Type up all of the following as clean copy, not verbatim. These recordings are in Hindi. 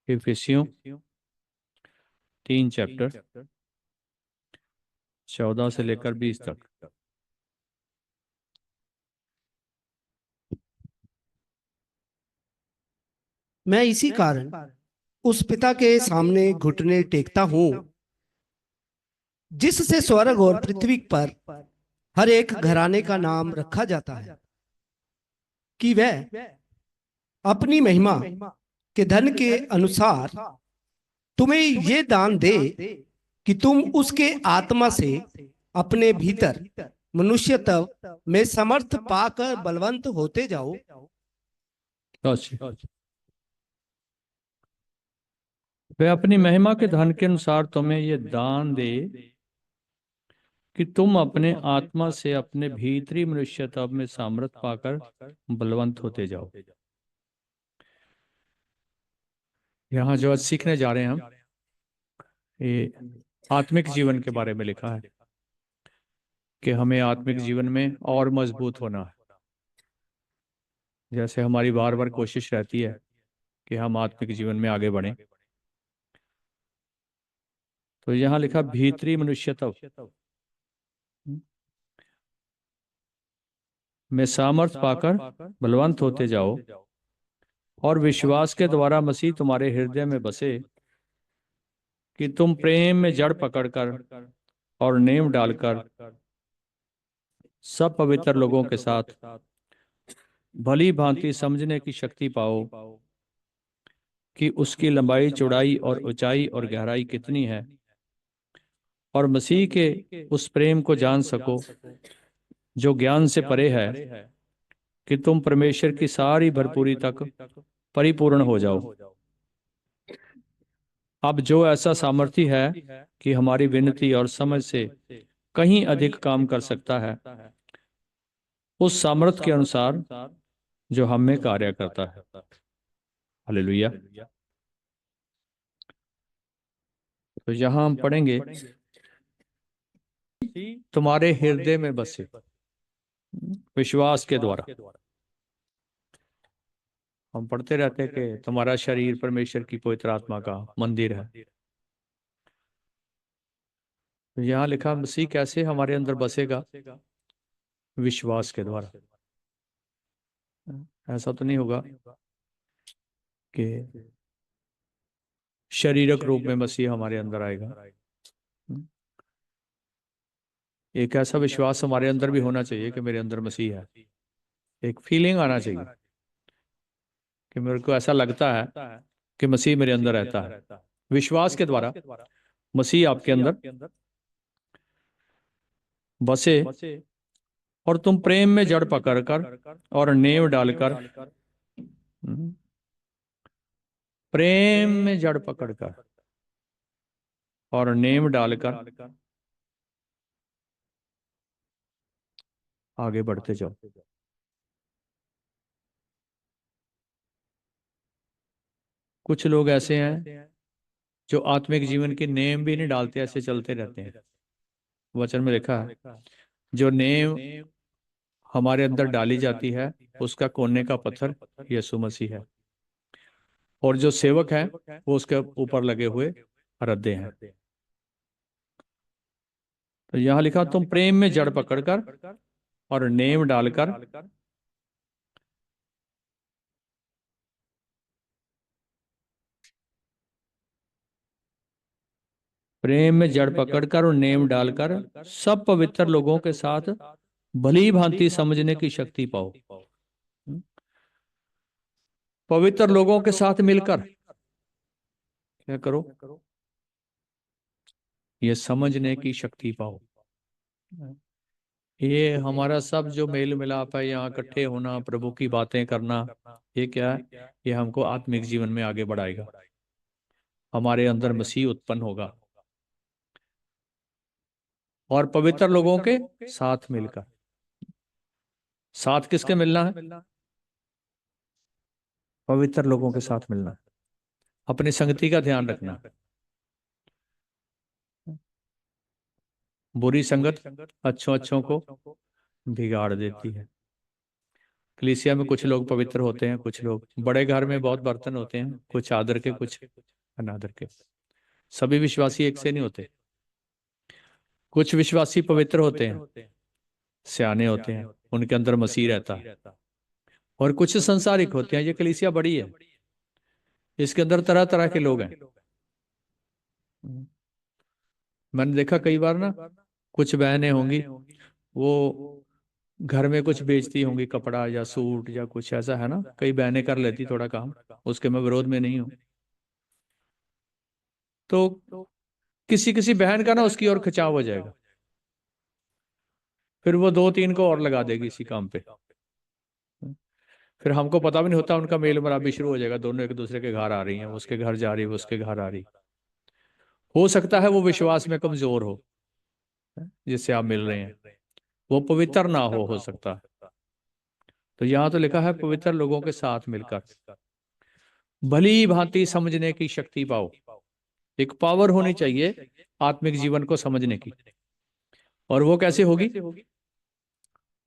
इफिसियों 3 चैप्टर 14 से लेकर 20 तक। मैं इसी कारण उस पिता के सामने घुटने टेकता हूं जिससे स्वर्ग और पृथ्वी पर हर एक घराने का नाम रखा जाता है, कि वह अपनी महिमा के धन के अनुसार तुम्हें ये दान दे कि तुम उसके आत्मा से अपने भीतर मनुष्यत्व में समर्थ पाकर बलवंत होते जाओ। अच्छा, वह अपनी महिमा के धन के अनुसार तुम्हें ये दान दे कि तुम अपने आत्मा से अपने भीतरी मनुष्यत्व में सामर्थ पाकर बलवंत होते जाओ। यहाँ जो आज सीखने जा रहे हैं हम, ये आत्मिक जीवन के बारे में लिखा है कि हमें आत्मिक जीवन में और मजबूत होना है। जैसे हमारी बार बार कोशिश रहती है कि हम आत्मिक जीवन में आगे बढ़ें, तो यहाँ लिखा भीतरी मनुष्यत्व में सामर्थ पाकर बलवंत होते जाओ, और विश्वास के द्वारा मसीह तुम्हारे हृदय में बसे कि तुम प्रेम में जड़ पकड़कर और नेम डालकर सब पवित्र लोगों के साथ भली भांति समझने की शक्ति पाओ कि उसकी लंबाई, चौड़ाई और ऊंचाई और गहराई कितनी है, और मसीह के उस प्रेम को जान सको जो ज्ञान से परे है, कि तुम परमेश्वर की सारी भरपूरी तक परिपूर्ण हो जाओ। अब जो ऐसा सामर्थी है कि हमारी विनती और समझ से कहीं अधिक काम कर सकता है, उस सामर्थ के अनुसार जो हम में कार्य करता है। हालेलुया। तो यहाँ हम पढ़ेंगे तुम्हारे हृदय में बसे विश्वास के द्वारा। हम पढ़ते रहते हैं कि तुम्हारा शरीर परमेश्वर की पवित्र आत्मा का मंदिर है। तो यहाँ लिखा मसीह कैसे हमारे अंदर बसेगा? विश्वास के द्वारा। ऐसा तो नहीं होगा कि शारीरिक रूप में मसीह हमारे अंदर आएगा। एक ऐसा विश्वास हमारे अंदर भी होना चाहिए कि मेरे अंदर मसीह है। एक फीलिंग आना चाहिए कि मेरे को ऐसा लगता है कि मसीह मेरे अंदर रहता है। विश्वास के द्वारा मसीह आपके अंदर बसे, और तुम प्रेम में जड़ पकड़कर और नेव डालकर, प्रेम में जड़ पकड़कर और नेव डालकर आगे बढ़ते जाओ। कुछ लोग ऐसे हैं जो आत्मिक जीवन के नेम भी नहीं डालते, ऐसे चलते रहते हैं। वचन में लिखा है जो नेम हमारे अंदर डाली जाती है उसका कोने का पत्थर यीशु मसीह है, और जो सेवक है वो उसके ऊपर लगे हुए रद्दे हैं। तो यहां लिखा तुम प्रेम में जड़ पकड़कर और नेम डालकर प्रेम में जड़ पकड़कर और नेम डालकर सब पवित्र लोगों के साथ भली भांति समझने की शक्ति पाओ। पवित्र लोगों के साथ मिलकर क्या करो? ये समझने की शक्ति पाओ। ये हमारा सब जो मेल मिलाप है, यहाँ इकट्ठे होना, प्रभु की बातें करना, ये क्या है? ये हमको आत्मिक जीवन में आगे बढ़ाएगा। हमारे अंदर मसीह उत्पन्न होगा, और पवित्र लोगों के साथ मिलकर। साथ किसके मिलना है? पवित्र लोगों के साथ मिलना है। अपनी संगति का ध्यान रखना। बुरी संगत अच्छों अच्छों को बिगाड़ देती है। कलीसिया में कुछ लोग पवित्र होते हैं, कुछ लोग, बड़े घर में बहुत बर्तन होते हैं, कुछ आदर के कुछ अनादर के। सभी विश्वासी एक से नहीं होते। कुछ विश्वासी पवित्र होते हैं, सियाने होते हैं, उनके अंदर मसीह रहता है। और कुछ संसारिक होते हैं। ये कलीसिया बड़ी है, इसके अंदर तरह तरह के लोग हैं। मैंने देखा कई बार ना, कुछ बहनें होंगी, वो घर में कुछ बेचती होंगी, कपड़ा या सूट या कुछ ऐसा है ना, कई बहनें कर लेती थोड़ा काम, उसके मैं विरोध में नहीं हूँ। तो किसी किसी बहन का ना उसकी ओर खिंचाव हो जाएगा, फिर वो दो तीन को और लगा देगी इसी काम पे। फिर हमको पता भी नहीं होता, उनका मेल मिलाप शुरू हो जाएगा, दोनों एक दूसरे के घर आ रही हैं, वो उसके घर जा रही है, वो उसके घर आ रही। हो सकता है वो विश्वास में कमजोर हो, जिससे आप मिल रहे हैं, वो पवित्र ना हो सकता है। तो यहाँ तो लिखा है पवित्र लोगों के साथ मिलकर भली भांति समझने की शक्ति पाओ। एक पावर होनी चाहिए आत्मिक जीवन को समझने की, और वो कैसे होगी?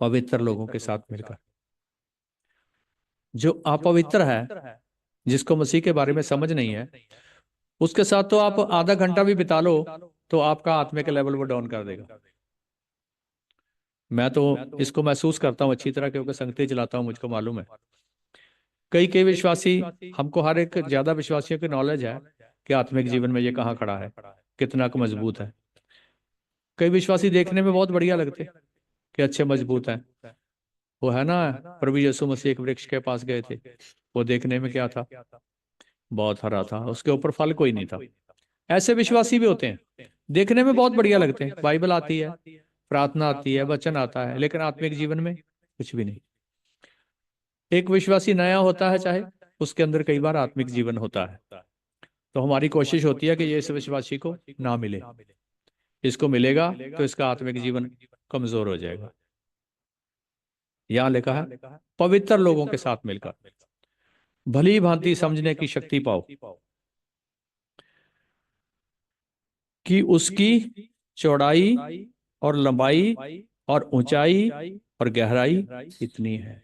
पवित्र लोगों के साथ मिलकर। जो अपवित्र है, जिसको मसीह के बारे में समझ नहीं है, उसके साथ तो आप आधा घंटा भी बिता लो तो आपका आत्मिक लेवल वो डाउन कर देगा। मैं तो इसको महसूस करता हूँ अच्छी तरह, क्योंकि संगति चलाता हूँ, मुझको मालूम है। कई कई विश्वासी, हमको हर एक ज्यादा विश्वासियों की नॉलेज है कि आत्मिक जीवन में ये कहाँ खड़ा है, कितना का मजबूत है। कई विश्वासी देखने में बहुत बढ़िया लगते कि अच्छे मजबूत हैं। वो है ना, प्रभु यीशु मसीह एक वृक्ष के पास गए थे, वो देखने में क्या था? बहुत हरा था, उसके ऊपर फल कोई नहीं था। ऐसे विश्वासी भी होते हैं, देखने में बहुत बढ़िया लगते हैं, बाइबल आती है, प्रार्थना आती है, वचन आता है, लेकिन आत्मिक जीवन में कुछ भी नहीं। एक विश्वासी नया होता है चाहे, उसके अंदर कई बार आत्मिक जीवन होता है। तो हमारी कोशिश होती है कि ये इस विश्वासी को ना मिले, इसको मिलेगा तो इसका आत्मिक जीवन कमजोर हो जाएगा। यहां लिखा है पवित्र लोगों के साथ मिलकर भली भांति समझने की शक्ति पाओ कि उसकी चौड़ाई और लंबाई और ऊंचाई और गहराई कितनी है।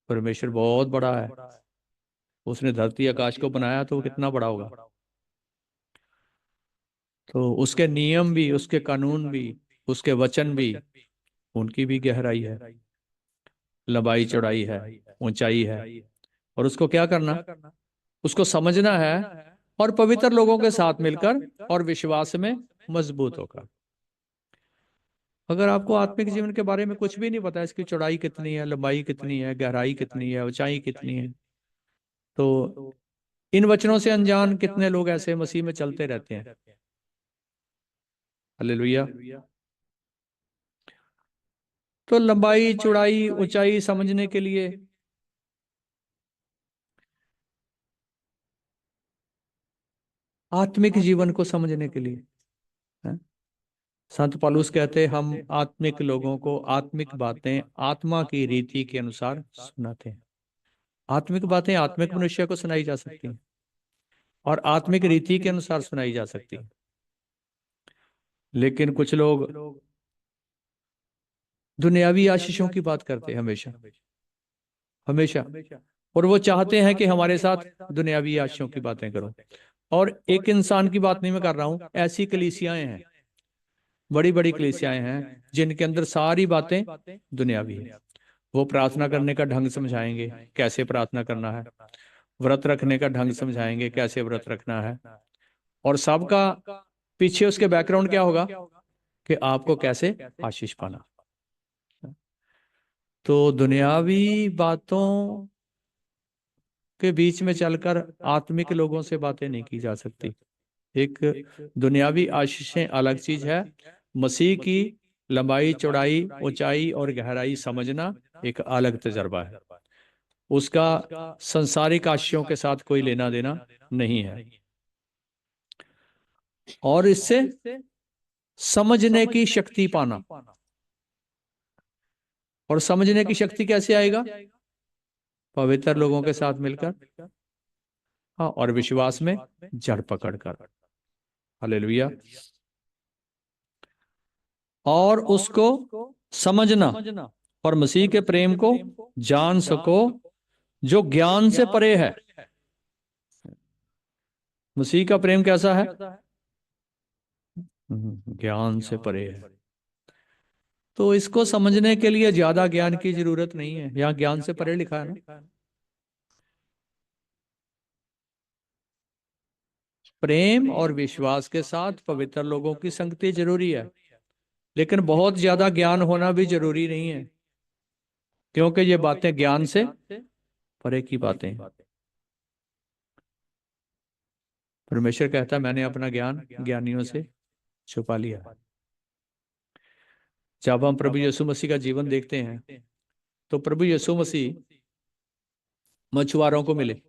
परमेश्वर बहुत बड़ा है, उसने धरती आकाश को बनाया तो वो कितना बड़ा होगा। तो उसके नियम भी, उसके कानून भी, उसके वचन भी, उनकी भी गहराई है, लंबाई चौड़ाई है, ऊंचाई है। और उसको क्या करना? उसको समझना है, और पवित्र लोगों के साथ मिलकर और विश्वास में मजबूत होकर। अगर आपको आत्मिक जीवन के बारे में कुछ भी नहीं पता, इसकी चौड़ाई कितनी है, लंबाई कितनी है, गहराई कितनी है, ऊंचाई कितनी है, तो इन वचनों से अनजान कितने लोग ऐसे मसीह में चलते रहते हैं। हालेलुया। तो लंबाई चौड़ाई ऊंचाई समझने के लिए आत्मिक जीवन को समझने के लिए है? संत पौलुस कहते हैं हम आत्मिक लोगों को आत्मिक बातें आत्मा की रीति के अनुसार सुनाते हैं। आत्मिक बातें आत्मिक मनुष्य को सुनाई जा सकती हैं और आत्मिक रीति के अनुसार सुनाई जा सकती हैं। लेकिन कुछ लोग दुनियावी आशीषों की बात करते हैं हमेशा हमेशा, और वो चाहते हैं कि हमारे साथ दुनियावी आशीषों की बातें करो। और एक इंसान की बात नहीं मैं कर रहा हूं, ऐसी कलीसियाएं हैं, बड़ी बड़ी कलीसियाएं हैं जिनके अंदर सारी बातें दुनियावी है। वो प्रार्थना करने का ढंग समझाएंगे, कैसे प्रार्थना करना है, व्रत रखने का ढंग समझाएंगे, कैसे व्रत रखना है, और सबका पीछे उसके बैकग्राउंड क्या होगा कि आपको कैसे आशीष पाना। तो दुनियावी बातों के बीच में चलकर आत्मिक लोगों से बातें नहीं की जा सकती। एक दुनियावी आशीषें अलग चीज है, मसीह की लंबाई चौड़ाई ऊंचाई और गहराई समझना एक अलग तजर्बा है। उसका संसारिक आशीषों के साथ कोई लेना देना नहीं है। और इससे समझने की शक्ति पाना, और समझने की शक्ति कैसे आएगा? पवित्र लोगों के साथ मिलकर, हाँ, और विश्वास में जड़ पकड़कर। हालेलुया। और उसको समझना और मसीह के प्रेम को जान सको जो ज्ञान से परे है। मसीह का प्रेम कैसा है? ज्ञान से परे है। तो इसको समझने के लिए ज्यादा ज्ञान की जरूरत नहीं है। यहाँ ज्ञान से परे लिखा है ना। प्रेम और विश्वास के साथ पवित्र लोगों की संगति जरूरी है, लेकिन बहुत ज्यादा ज्ञान होना भी जरूरी नहीं है, क्योंकि ये बातें ज्ञान से परे की बातें हैं। परमेश्वर कहता है मैंने अपना ज्ञान ज्ञानियों से छुपा लिया। जब हम प्रभु यीशु मसीह का जीवन देखते हैं तो प्रभु यीशु मसीह मछुआरों को मिले,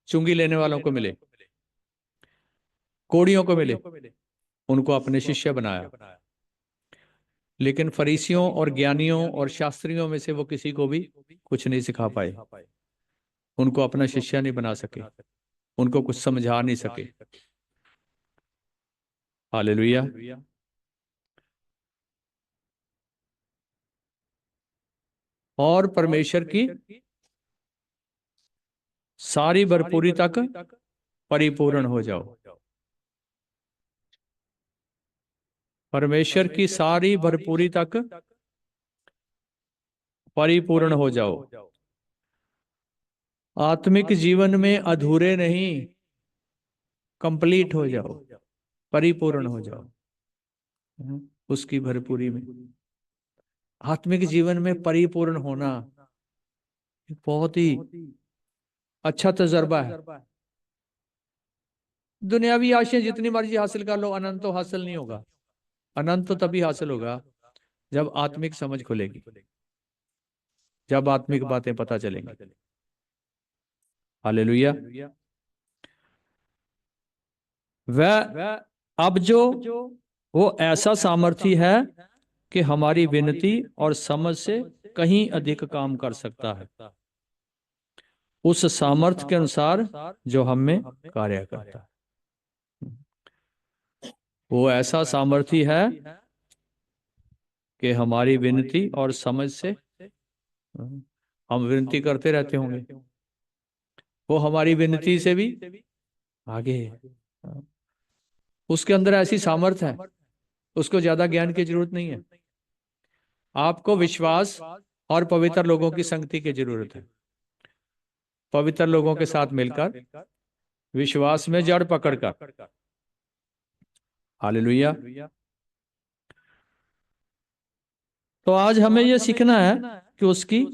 चुंगी लेने वालों को मिले, कोड़ियों को मिले, उनको अपने शिष्य बनाया। लेकिन फरीसियों और ज्ञानियों और शास्त्रियों में से वो किसी को भी कुछ नहीं सिखा पाए, उनको अपना शिष्य नहीं बना सके, उनको कुछ समझा नहीं सके। हालेलुया। और परमेश्वर की सारी भरपूरी तक परिपूर्ण हो जाओ। परमेश्वर की सारी भरपूरी तक परिपूर्ण हो जाओ। आत्मिक जीवन में अधूरे नहीं, कंप्लीट हो जाओ, परिपूर्ण हो जाओ उसकी भरपूरी में। आत्मिक जीवन में परिपूर्ण होना बहुत ही अच्छा तजर्बा है। दुनियावी आशाएं जितनी मर्जी हासिल कर लो, अनंत तो हासिल नहीं होगा। अनंत तो तभी हासिल होगा जब आत्मिक समझ खुलेगी, जब आत्मिक बातें पता चलेंगी। हालेलुया। वह अब जो वो ऐसा सामर्थी है कि हमारी विनती और समझ से कहीं अधिक काम कर सकता है, उस सामर्थ्य के अनुसार जो हम में कार्य करता है। वो ऐसा सामर्थी है कि हमारी विनती और समझ से, हम विनती करते रहते होंगे, वो हमारी विनती से भी आगे है। उसके अंदर ऐसी सामर्थ्य है, उसको ज्यादा ज्ञान की जरूरत नहीं है। आपको विश्वास और पवित्र लोगों की संगति की जरूरत है। पवित्र लोगों के साथ मिलकर विश्वास में जड़ पकड़कर। हालेलुया। तो आज हमें यह सीखना है कि उसकी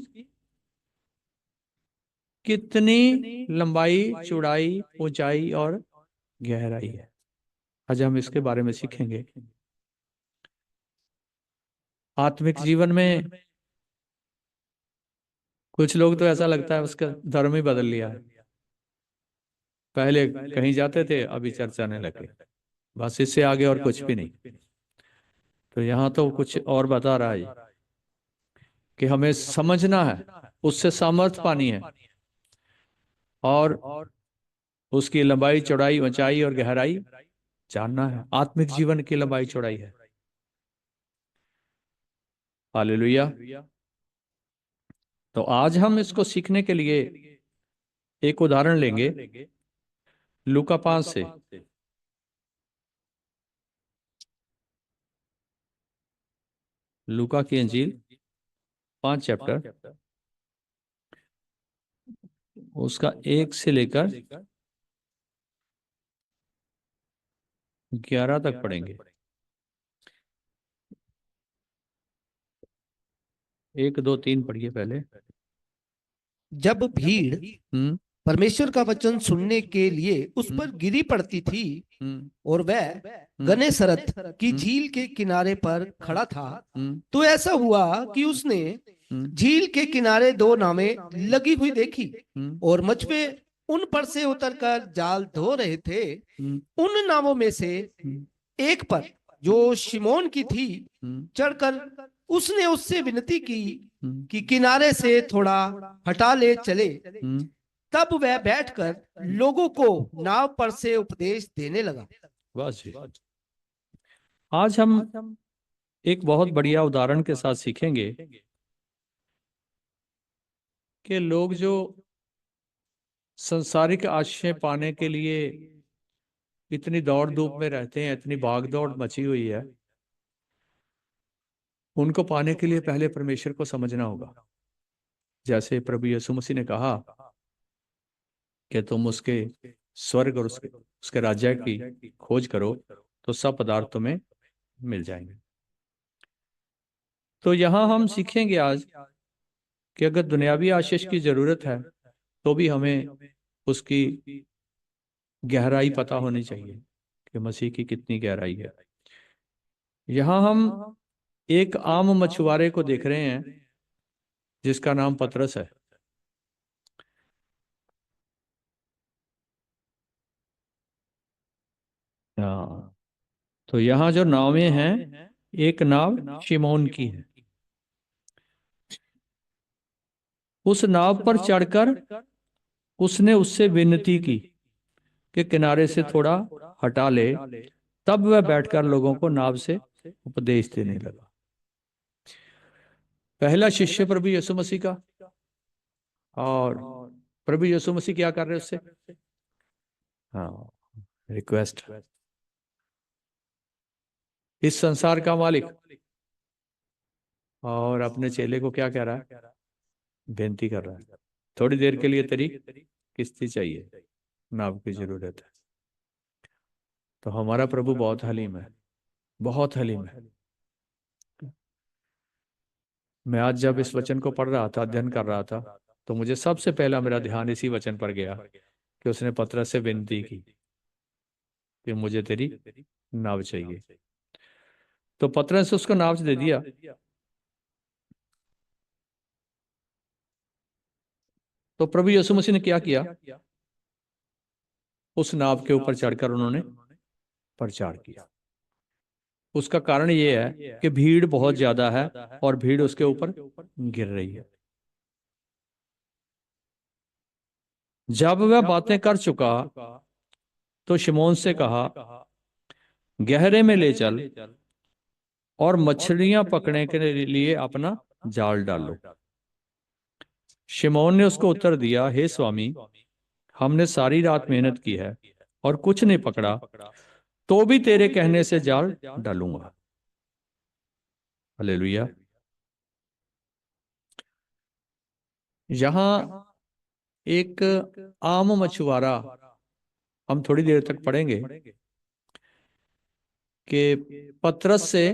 कितनी लंबाई, चौड़ाई, ऊंचाई और गहराई है। आज हम इसके बारे में सीखेंगे। आत्मिक जीवन में कुछ लोग तो ऐसा लगता है उसका धर्म ही बदल लिया है। पहले कहीं जाते थे, अभी चर्चा नहीं लगे, बस इससे आगे और कुछ भी नहीं। तो यहाँ तो कुछ और बता रहा है कि हमें समझना है, उससे सामर्थ पानी है, और उसकी लंबाई, चौड़ाई, ऊंचाई और गहराई जानना है। आत्मिक जीवन की लंबाई चौड़ाई है। हालेलुया। तो आज हम इसको सीखने के लिए एक उदाहरण लेंगे लूका 5 से। लूका की इंजील 5 चैप्टर, उसका 1 से लेकर 11 तक पढ़ेंगे। 1, 2, 3 पढ़िए पहले। जब भीड़ परमेश्वर का वचन सुनने के लिए उस पर गिरी पड़ती थी और वह गनेसरत की झील के किनारे पर खड़ा था, तो ऐसा हुआ कि उसने झील के किनारे 2 नावें लगी हुई देखी और मछुए उन पर से उतरकर जाल धो रहे थे। उन नावों में से एक पर, जो शिमोन की थी, चढ़कर उसने उससे विनती की कि किनारे से थोड़ा हटा ले चले। तब वह बैठकर लोगों को नाव पर से उपदेश देने लगा। बस जी। आज हम एक बहुत बढ़िया उदाहरण के साथ सीखेंगे कि लोग जो संसारिक आशीषें पाने के लिए इतनी दौड़ धूप में रहते हैं, इतनी भाग दौड़ मची हुई है, उनको पाने के लिए पहले परमेश्वर को समझना होगा। जैसे प्रभु यीशु मसीह ने कहा कि तुम उसके स्वर्ग और उसके राज्य की खोज करो तो सब पदार्थ तुम्हें मिल जाएंगे। तो यहाँ हम सीखेंगे आज कि अगर दुनियावी आशीष की जरूरत है तो भी हमें उसकी गहराई पता होनी चाहिए कि मसीह की कितनी गहराई है। यहाँ हम एक आम मछुआरे को देख रहे हैं जिसका नाम पतरस है। हाँ, तो यहाँ जो नावें हैं, एक नाव शिमोन की है। उस नाव पर चढ़कर उसने उससे विनती की कि किनारे से थोड़ा हटा ले। तब वह बैठकर लोगों को नाव से उपदेश देने लगा। पहला शिष्य प्रभु यीशु मसीह का, और प्रभु यीशु मसीह क्या कर रहे उससे? हाँ, रिक्वेस्ट। इस संसार का मालिक और अपने चेले को क्या कह रहा है? बेनती कर रहा है, थोड़ी देर के लिए तेरी किश्ती चाहिए, नाव की जरूरत है। तो हमारा प्रभु बहुत हलीम है, बहुत हलीम है। मैं आज जब इस वचन को पढ़ रहा था, अध्ययन कर रहा था, तो मुझे सबसे पहला मेरा ध्यान इसी वचन पर गया कि उसने पतरस से विनती की कि मुझे तेरी नाव चाहिए। तो पतरस उसको नाव दे दिया। तो प्रभु यीशु मसीह ने क्या किया? उस नाव के ऊपर चढ़कर उन्होंने प्रचार किया। उसका कारण ये है कि भीड़ बहुत ज्यादा है और भीड़ उसके ऊपर गिर रही है। जब वह बातें कर चुका तो शिमोन से कहा, गहरे में ले चल और मछलियां पकड़ने के लिए अपना जाल डालो। शिमोन ने उसको उत्तर दिया, हे स्वामी, हमने सारी रात मेहनत की है और कुछ नहीं पकड़ा, तो भी तेरे कहने से जाल डालूंगा। हालेलुया। यहां एक आम मछुआरा, हम थोड़ी देर तक पढ़ेंगे कि पतरस से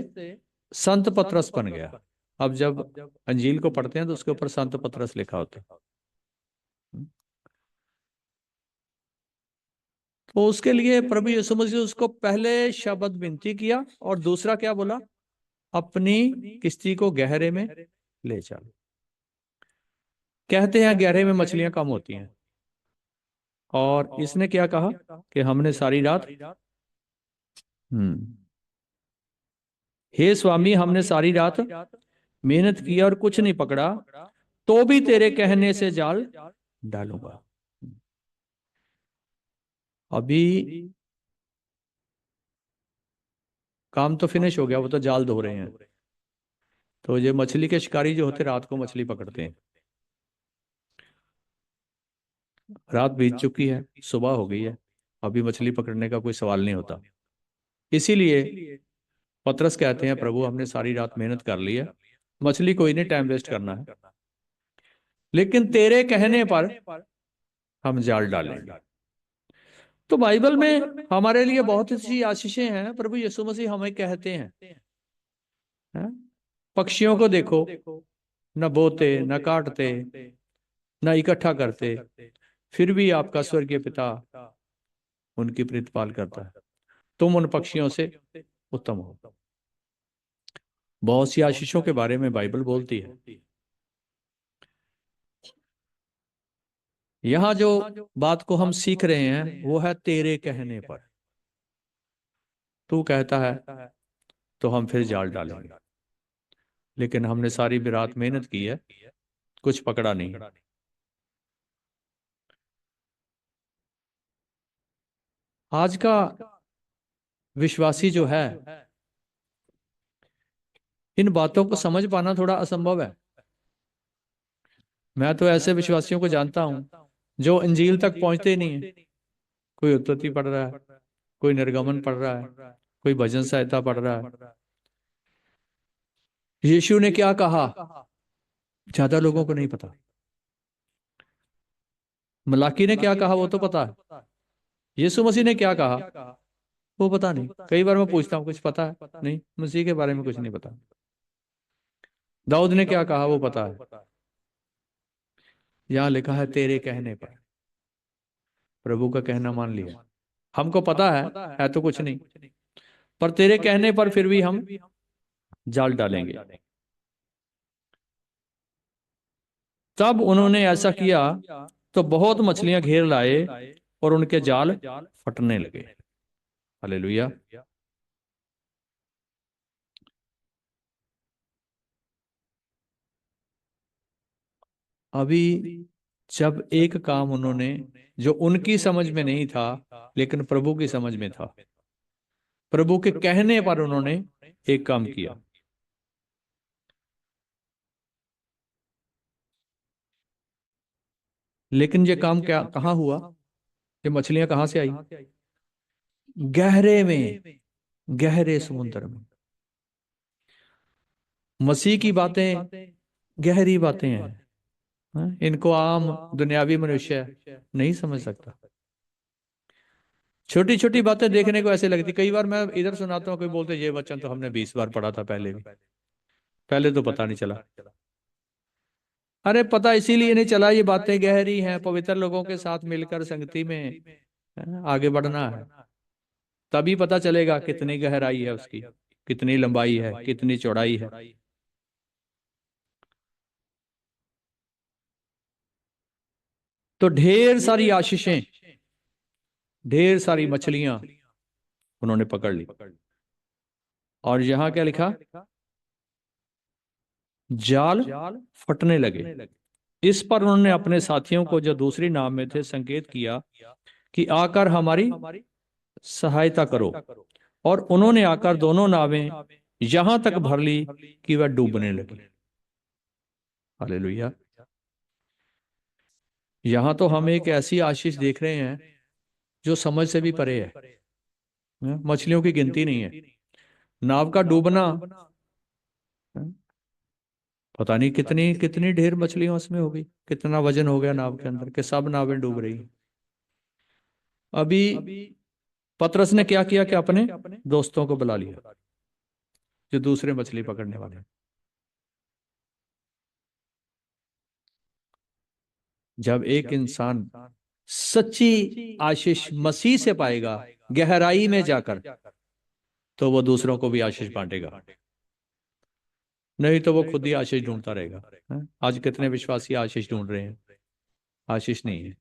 संत पतरस बन गया। अब जब अंजील को पढ़ते हैं तो उसके ऊपर संत पतरस लिखा होता है। तो उसके लिए प्रभु यीशु मसीह उसको पहले शब्द विनती किया और दूसरा क्या बोला? अपनी किश्ती को गहरे में ले चल। कहते हैं गहरे में मछलियां कम होती हैं, और इसने क्या कहा कि हमने सारी रात हम्म हे स्वामी, हमने सारी रात मेहनत की और कुछ नहीं पकड़ा, तो भी तेरे कहने से जाल डालूंगा। अभी काम तो फिनिश हो गया, वो तो जाल धो रहे हैं। तो ये मछली के शिकारी जो होते रात को मछली पकड़ते हैं, रात बीत चुकी है, सुबह हो गई है, अभी मछली पकड़ने का कोई सवाल नहीं होता। इसीलिए पतरस कहते हैं, प्रभु हमने सारी रात मेहनत कर ली है, मछली कोई नहीं, टाइम वेस्ट करना है, लेकिन तेरे कहने पर हम जाल डालेंगे। तो बाइबल में हमारे लिए बहुत सी आशीषें हैं। प्रभु यीशु मसीह हमें कहते हैं, पक्षियों को देखो, न बोते न काटते न इकट्ठा करते, फिर भी आपका स्वर्गीय पिता उनकी प्रतिपाल करता है। तुम उन पक्षियों से उत्तम हो। बहुत सी आशीषों के बारे में बाइबल बोलती है। यहां जो बात को हम सीख रहे हैं वो है तेरे कहने पर। तू कहता है तो हम फिर जाल डालेंगे, लेकिन हमने सारी रात मेहनत की है, कुछ पकड़ा नहीं। आज का विश्वासी जो है, इन बातों को समझ पाना थोड़ा असंभव है। मैं तो ऐसे विश्वासियों को जानता हूं जो इंजील तक पहुंचते ही नहीं है। कोई उत्पत्ति पढ़ रहा है, कोई निर्गमन पढ़ रहा है, कोई भजन संहिता पढ़ रहा है। यीशु ने क्या कहा ज्यादा लोगों को नहीं पता। मलाकी ने क्या कहा वो तो पता है। यीशु मसीह ने क्या कहा वो पता नहीं। कई बार मैं पूछता हूँ कुछ पता है, नहीं, मसीह के बारे में कुछ नहीं पता। दाऊद ने क्या कहा वो पता है। यहाँ लिखा है तेरे कहने पर, प्रभु का कहना मान लिया। हमको पता है तो कुछ नहीं, पर तेरे कहने पर फिर भी हम जाल डालेंगे। तब उन्होंने ऐसा किया तो बहुत मछलियां घेर लाए और उनके जाल फटने लगे। हालेलुया। अभी जब एक काम उन्होंने, जो उनकी समझ में नहीं था लेकिन प्रभु की समझ में था, प्रभु के कहने पर उन्होंने एक काम किया। लेकिन ये काम क्या कहाँ हुआ? ये मछलियां कहाँ से आई? गहरे में, गहरे समुद्र में। मसीह की बातें गहरी बातें हैं। हाँ? इनको आम दुनियावी मनुष्य नहीं समझ सकता। छोटी छोटी बातें देखने को ऐसे लगती, कई बार मैं इधर सुनाता हूँ, कोई बोलते ये वचन तो हमने 20 बार पढ़ा था पहले भी, पहले तो पता नहीं चला। अरे पता इसीलिए नहीं चला, ये बातें गहरी हैं। पवित्र लोगों के साथ मिलकर संगति में आगे बढ़ना है, तभी पता चलेगा कितनी गहराई है उसकी, कितनी लंबाई है, कितनी चौड़ाई है। तो ढेर सारी आशीषें, ढेर सारी मछलियां उन्होंने पकड़ ली। और यहां क्या लिखा? जाल फटने लगे। इस पर उन्होंने अपने साथियों को जो दूसरी नाव में थे संकेत किया कि आकर हमारी सहायता करो। और उन्होंने आकर दोनों नावें यहां तक भर ली कि वह डूबने लगी। हालेलुया। यहां तो हम एक ऐसी आशीष देख रहे हैं जो समझ से भी परे है। मछलियों की गिनती नहीं है। नाव का डूबना, पता नहीं कितनी कितनी ढेर मछलियां उसमें होगी, कितना वजन हो गया नाव के अंदर, कि सब नावें डूब रही हैं। अभी पतरस ने क्या किया कि अपने दोस्तों को बुला लिया जो दूसरे मछली पकड़ने वाले हैं। जब एक इंसान सच्ची आशीष मसीह से पाएगा गहराई में जाकर, तो वो दूसरों को भी आशीष बांटेगा। नहीं तो वो खुद ही आशीष ढूंढता रहेगा। आज कितने विश्वासी आशीष ढूंढ रहे हैं, आशीष नहीं है।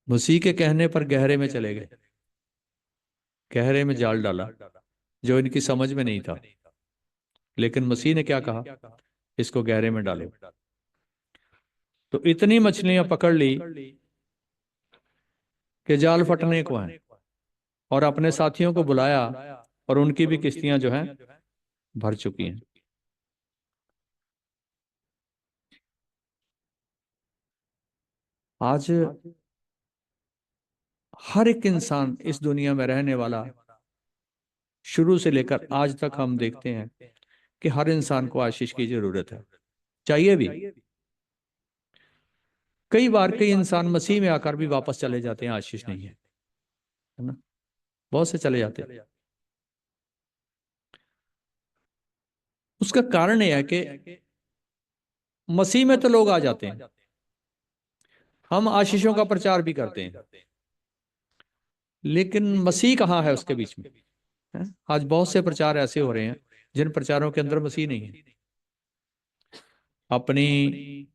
मसीह के कहने पर गहरे में चले गए, गहरे में जाल डाला जो इनकी समझ में नहीं था। लेकिन मसीह ने क्या कहा? इसको गहरे में डालो। तो इतनी मछलियां पकड़ ली कि जाल फटने को है। और अपने साथियों को बुलाया और उनकी भी किश्तियां जो हैं भर चुकी हैं। आज हर एक इंसान इस दुनिया में रहने वाला, शुरू से लेकर आज तक हम देखते हैं कि हर इंसान को आशीष की जरूरत है, चाहिए भी। कई बार कई इंसान मसीह में आकर भी वापस चले जाते हैं, आशीष नहीं है ना, बहुत से चले जाते हैं। उसका कारण यह है कि मसीह में तो लोग आ जाते हैं, हम आशीषों का प्रचार भी करते हैं, लेकिन मसीह कहाँ है उसके बीच में? है? आज बहुत से प्रचार ऐसे हो रहे हैं जिन प्रचारों के अंदर मसीह नहीं है। अपनी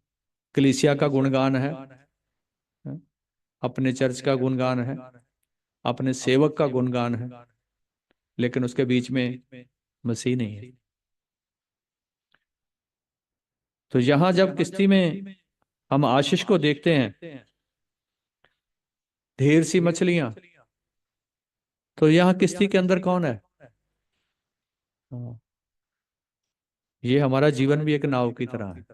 कलीसिया का गुणगान है, अपने चर्च का गुणगान है, अपने सेवक का गुणगान है, लेकिन उसके बीच में मसीह नहीं है। तो यहां जब किश्ती में हम आशीष को देखते हैं, ढेर सी मछलियां, तो यहाँ किश्ती के अंदर कौन है? हाँ, ये हमारा जीवन भी एक नाव की तरह है।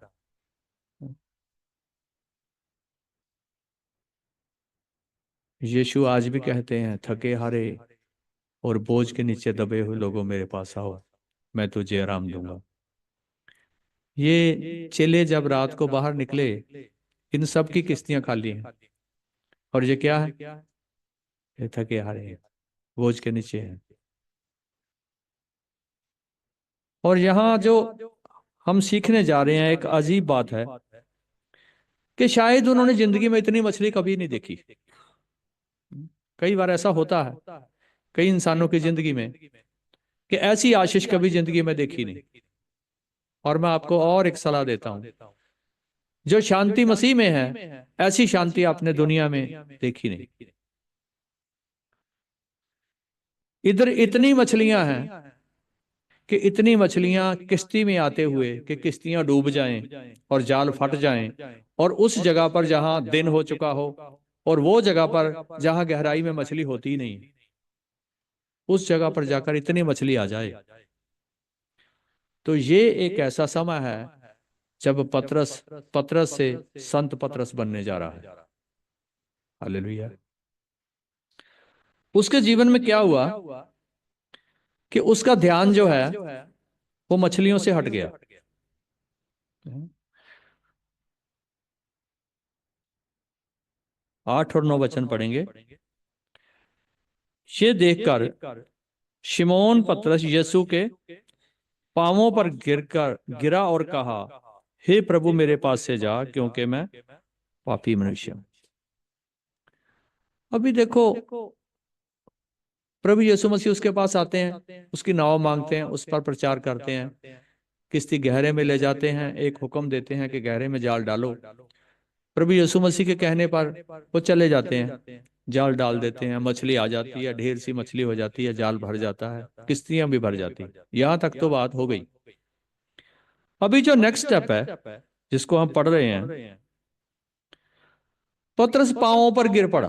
यीशु आज भी कहते हैं, थके हारे और बोझ के नीचे दबे हुए लोगों मेरे पास आओ, मैं तुझे आराम दूंगा। ये चेले जब रात को बाहर निकले, इन सब की किश्तियां खाली हैं, और ये क्या है? ये थके हारे हैं, बोझ के नीचे हैं। और यहाँ जो हम सीखने जा रहे हैं, एक अजीब बात है कि शायद उन्होंने जिंदगी में इतनी मछली कभी नहीं देखी। कई बार ऐसा होता है कई इंसानों की जिंदगी में कि ऐसी आशीष कभी जिंदगी में देखी नहीं। और मैं आपको और एक सलाह देता हूं, जो शांति मसीह में है, ऐसी शांति आपने दुनिया में देखी नहीं। इधर इतनी मछलियां हैं कि इतनी मछलियां किश्ती में आते हुए कि किश्तियां डूब जाएं और जाल फट जाएं, और उस जगह पर जहां दिन हो चुका हो, और वो जगह पर जहां गहराई में मछली होती ही नहीं, उस जगह पर जाकर इतनी मछली आ जाए। तो ये एक ऐसा समय है जब पतरस पतरस से संत पतरस बनने जा रहा है। हालेलुया। उसके जीवन में क्या हुआ कि उसका ध्यान जो है वो मछलियों से हट गया। 8 और 9 वचन पढ़ेंगे। ये देखकर शिमोन पतरस यीशु के पांवों पर गिरा और कहा, हे प्रभु, मेरे पास से जा, क्योंकि मैं पापी मनुष्य हूं। अभी देखो, प्रभु यीशु मसीह उसके पास आते हैं, उसकी नाव मांगते हैं, उस पर प्रचार करते हैं, किश्ती गहरे में ले जाते हैं, एक हुक्म देते हैं कि गहरे में जाल डालो। प्रभु यीशु मसीह के कहने पर वो चले जाते हैं, जाल डाल देते हैं, मछली आ जाती है, ढेर सी मछली हो जाती है, जाल भर जाता है, किश्तियां भी भर जाती हैं। यहां तक तो बात हो गई। अभी जो नेक्स्ट स्टेप है जिसको हम पढ़ रहे हैं, पतरस पांवों पर गिर पड़ा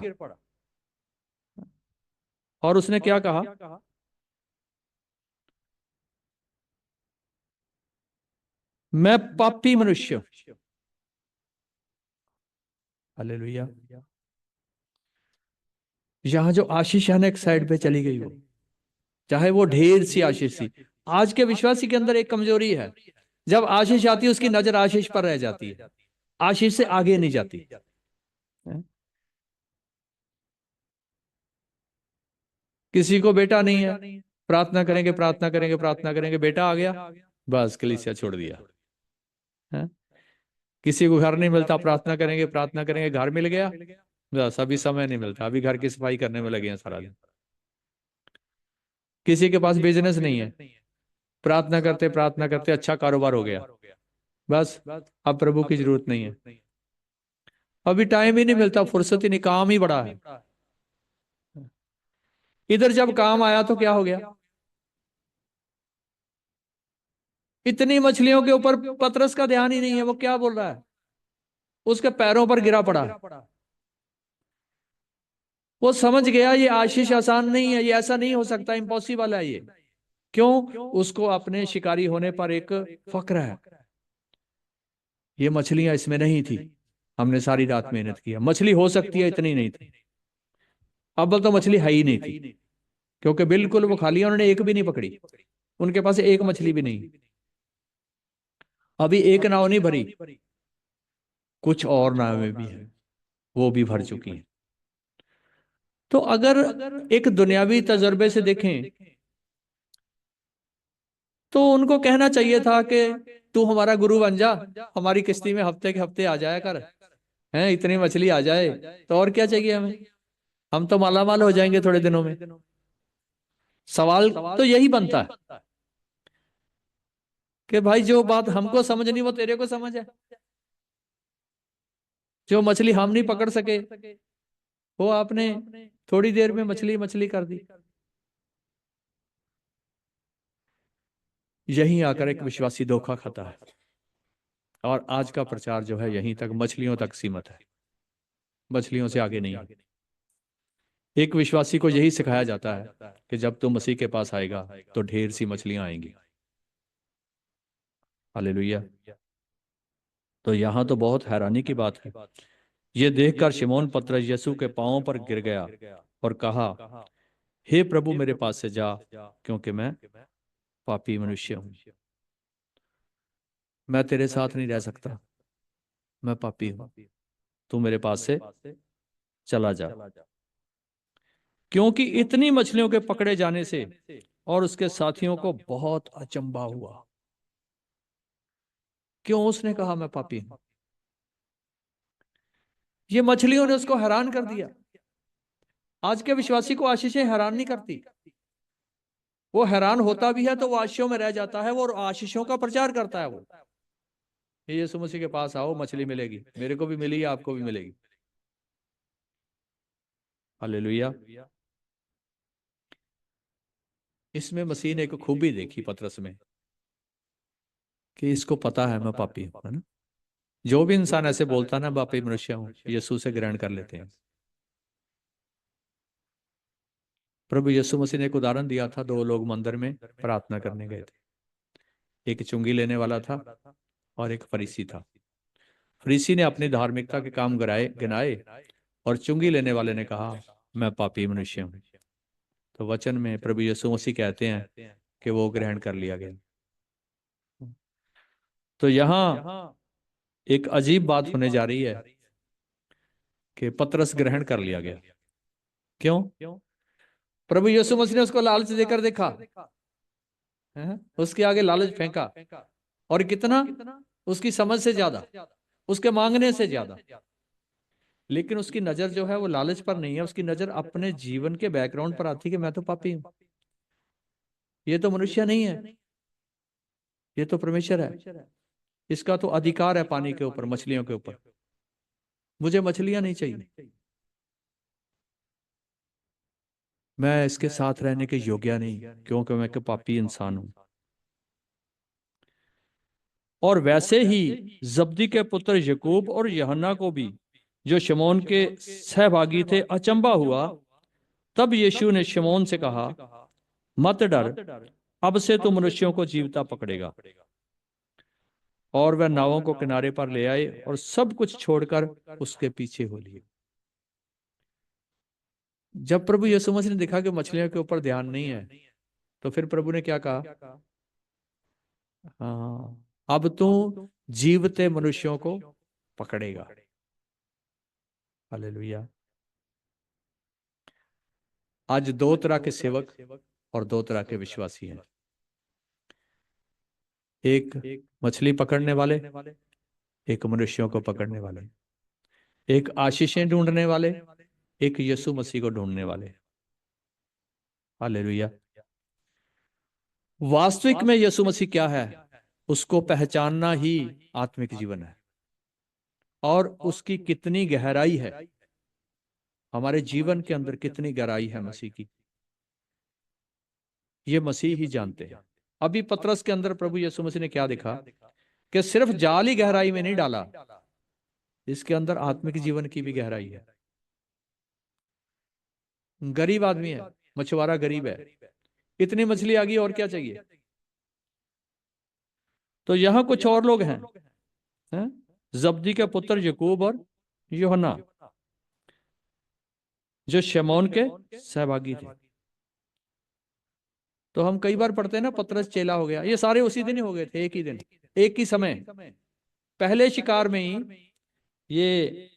और उसने क्या कहा? मैं पापी मनुष्य हूं। हालेलुया। यहां जो आशीष है ना, एक साइड पे चली गई वो, चाहे वो ढेर सी आशीष थी। आज के विश्वासी के अंदर एक कमजोरी है, जब आशीष आती है उसकी नजर आशीष पर रह जाती है, आशीष से आगे नहीं जाती है? किसी को बेटा नहीं है, प्रार्थना करेंगे प्रार्थना करेंगे प्रार्थना करेंगे, बेटा आ गया, बस कलीसिया छोड़ दिया है। किसी को घर नहीं मिलता, प्रार्थना करेंगे, घर मिल गया, बस अभी समय नहीं मिलता, अभी घर की सफाई करने में लगे हैं सारा दिन। किसी के पास बिजनेस नहीं है, प्रार्थना करते अच्छा कारोबार हो गया, बस अब प्रभु की जरूरत नहीं है, अभी टाइम ही नहीं मिलता, फुर्सत ही नहीं, काम ही बड़ा है। इधर जब काम आया तो क्या हो गया? इतनी मछलियों के ऊपर पतरस का ध्यान ही नहीं है, वो क्या बोल रहा है? उसके पैरों पर गिरा पड़ा है। वो समझ गया ये आशीष आसान नहीं है, ये ऐसा नहीं हो सकता, इम्पॉसिबल है ये। क्यों? उसको अपने शिकारी होने पर एक फक्र है। ये मछलियां इसमें नहीं थी, हमने सारी रात मेहनत किया, मछली हो सकती है, इतनी नहीं थी। अब तो मछली है ही नहीं थी, क्योंकि बिल्कुल वो खाली है, उन्होंने एक भी नहीं पकड़ी, उनके पास एक मछली भी नहीं। अभी एक नाव नहीं भरी, कुछ और नावें भी हैं, वो भी भर चुकी हैं। तो अगर एक दुनियावी तजर्बे से देखें तो उनको कहना चाहिए था कि तू हमारा गुरु बन जा, हमारी किश्ती में हफ्ते के हफ्ते आ जाया कर, हैं इतनी मछली आ जाए तो और क्या चाहिए हमें, हम तो माला माल हो जाएंगे थोड़े दिनों में। सवाल तो यही बनता है कि भाई जो बात हमको समझ नहीं वो तेरे को समझ है, जो मछली हम नहीं पकड़ सके वो आपने थोड़ी देर में मछली मछली कर दी। यहीं आकर एक विश्वासी धोखा खाता है, और आज का प्रचार जो है यहीं तक, मछलियों तक सीमित है, मछलियों से आगे नहीं। एक विश्वासी को यही सिखाया जाता है कि जब तू मसीह के पास आएगा तो ढेर सी मछलियां आएंगी। हालेलुया। तो यहाँ तो बहुत हैरानी की बात है। ये देखकर शिमोन पतरस यीशु के पांवों पर गिर गया और कहा, हे प्रभु, मेरे पास से जा, क्योंकि मैं पापी मनुष्य हूं। मैं तेरे साथ नहीं रह सकता, मैं पापी हूं। तू मेरे पास से चला जा। क्योंकि इतनी मछलियों के पकड़े जाने से और उसके साथियों को बहुत अचंभा हुआ। क्यों उसने कहा मैं पापी हूं? ये मछलियों ने उसको हैरान कर दिया। आज के विश्वासी को आशीषें हैरान नहीं करती। वो हैरान होता भी है तो वो आशीषों में रह जाता है, वो और आशीषों का प्रचार करता है। वो, ये यीशु मसीह के पास आओ, मछली मिलेगी, मेरे को भी मिली, आपको भी मिलेगी। हालेलुया। इसमें मसीह ने एक खूबी देखी पतरस में, कि इसको पता है मैं पापी हूं, है ना। जो भी इंसान ऐसे बोलता है ना, पापी मनुष्य हूं, यीशु से ग्रहण कर लेते हैं। प्रभु यीशु मसीह ने एक उदाहरण दिया था। दो लोग मंदिर में प्रार्थना करने गए थे। एक चुंगी लेने वाला था और एक फरीसी था। फरीसी ने अपनी धार्मिकता के काम गिनाए और चुंगी लेने वाले ने कहा, मैं पापी मनुष्य हूं। तो वचन में प्रभु यीशु मसीह कहते हैं कि वो ग्रहण कर लिया गया। तो यहाँ एक अजीब बात होने जा रही है कि पतरस ग्रहण कर लिया गया। क्यों? प्रभु यीशु मसीह ने उसको लालच देकर देखा, है? उसके आगे लालच फेंका, और कितना? उसकी समझ से ज्यादा, उसके मांगने से ज्यादा। लेकिन उसकी नजर जो है वो लालच पर नहीं है, उसकी नजर अपने जीवन के बैकग्राउंड पर आती है कि मैं तो पापी हूं। ये तो मनुष्य नहीं है, ये तो परमेश्वर है। इसका तो अधिकार है पानी के ऊपर, मछलियों के ऊपर। मुझे मछलियां नहीं चाहिए, मैं इसके साथ रहने के योग्य नहीं, क्योंकि मैं एक पापी इंसान हूं। और वैसे ही जब्दी के पुत्र याकूब और यूहन्ना को भी, जो शमौन के सहभागी थे, अचंभा हुआ। तब यीशु ने शमौन से कहा, मत डर, अब से तू मनुष्यों को जीवता पकड़ेगा। और वह नावों को किनारे पर ले आए और सब कुछ छोड़कर उसके पीछे हो लिए। जब प्रभु यीशु मसीह ने देखा कि मछलियों के ऊपर ध्यान नहीं है, तो फिर प्रभु ने क्या कहा? हाँ, अब तू जीवते मनुष्यों को पकड़ेगा। हालेलुया। आज दो तरह के सेवक और दो तरह के विश्वासी हैं। एक मछली पकड़ने वाले, एक मनुष्यों को पकड़ने वाले। एक आशीषें ढूंढने वाले, एक यीशु मसीह को ढूंढने वाले। हालेलुया। वास्तविक में यीशु मसीह क्या है, उसको पहचानना ही आत्मिक जीवन है। और उसकी कितनी गहराई है, हमारे जीवन के अंदर कितनी गहराई है मसीह की, ये मसीह ही जानते हैं। अभी पतरस के अंदर प्रभु यीशु मसीह ने क्या देखा, कि सिर्फ जाल ही गहराई में नहीं डाला, इसके अंदर आत्मिक जीवन की भी गहराई है। गरीब आदमी है, मछुआरा गरीब है, इतनी मछली आ गई, और क्या चाहिए। तो यहां कुछ और लोग हैं, जब्दी के पुत्र याकूब और यूहन्ना, जो शमौन के सहभागी थे। तो हम कई बार पढ़ते हैं ना, पतरस चेला हो गया। ये सारे उसी दिन ही हो गए थे, एक ही दिन, एक ही समय। पहले शिकार में ही ये